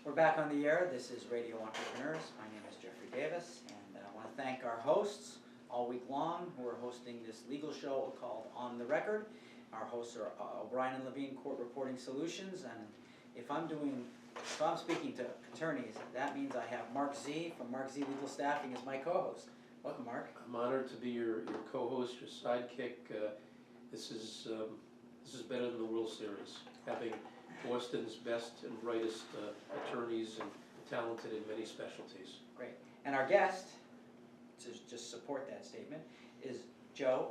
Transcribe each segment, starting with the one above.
We're back on the air. This is Radio Entrepreneurs. My name is Jeffrey Davis, and I want to thank our hosts all week long who are hosting this legal show called On the Record. Our hosts are O'Brien and Levine Court Reporting Solutions, and if I'm speaking to attorneys, that means I have Mark Z from Mark Z Legal Staffing as my co-host. Welcome, Mark. I'm honored to be your co-host, your sidekick. This is better than the World Series. Having Boston's best and brightest attorneys and talented in many specialties. Great. And our guest, to just support that statement, is Joe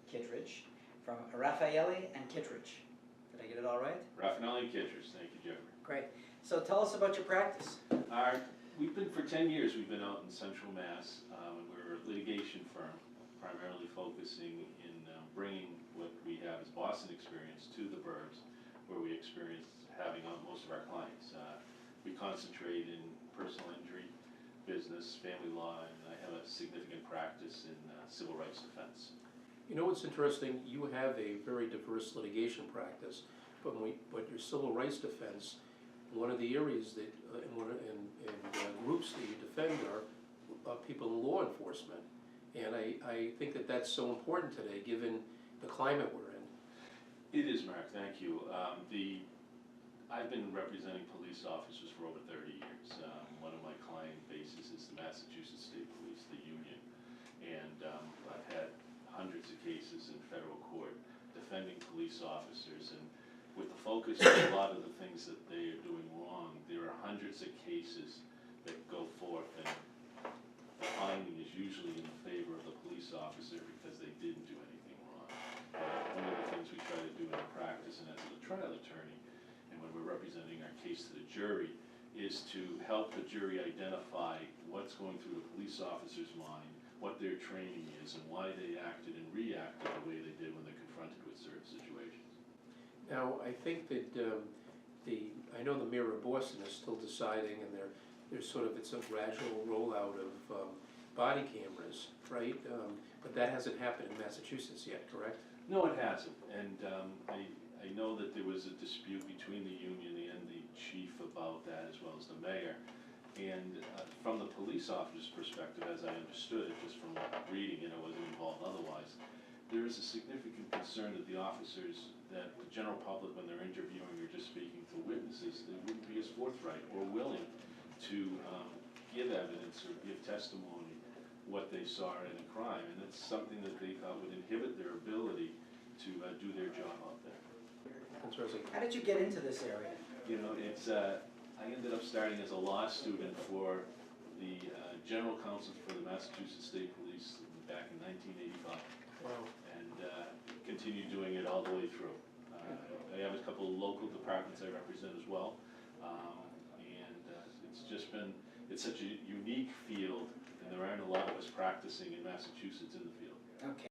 Kittredge from Rafanelli and Kittredge. Did I get it all right? Rafanelli Kittredge, thank you, Jeffrey. Great. So tell us about your practice. We've been, for 10 years, we've been out in Central Mass. We're a litigation firm, primarily focusing in bringing what we have as Boston experience to the burbs, where we experience having most of our clients. We concentrate in personal injury, business, family law, and I have a significant practice in civil rights defense. You know what's interesting? You have a very diverse litigation practice, but your civil rights defense, one of the areas that groups that you defend are people in law enforcement, and I think that that's so important today, given the climate we're in. It is, Mark, thank you. I've been representing police officers for over 30 years. One of my client bases is the Massachusetts State Police, the union, and I've had hundreds of cases in federal court defending police officers, and with the focus on a lot of the things that they are doing wrong, there are hundreds of cases that go forth, and the finding is usually in favor of the police officer because they didn't do anything wrong. One of the things we try to do in practice, and as a trial attorney, and when we're representing our case to the jury, is to help the jury identify what's going through the police officer's mind, what their training is, and why they acted and reacted the way they did when they're confronted with certain situations. Now, I think that I know the mayor of Boston is still deciding, and it's a gradual rollout of body cameras, right? But that hasn't happened in Massachusetts yet, correct? No, it hasn't, and I know that there was a dispute between the union and the chief about that, as well as the mayor. And from the police officer's perspective, as I understood it, just from reading it, I wasn't involved otherwise, there is a significant concern that the officers, that the general public, when they're interviewing or just speaking to witnesses, they wouldn't be as forthright or willing to give evidence or give testimony what they saw in a crime, and it's something that they thought would inhibit their ability to do their job out there. Interesting. How did you get into this area? You know, I ended up starting as a law student for the general counsel for the Massachusetts State Police back in 1985. Wow. And continued doing it all the way through. I have a couple of local departments I represent as well, and it's such a unique field, and there aren't a lot of us practicing in Massachusetts in the field. Okay.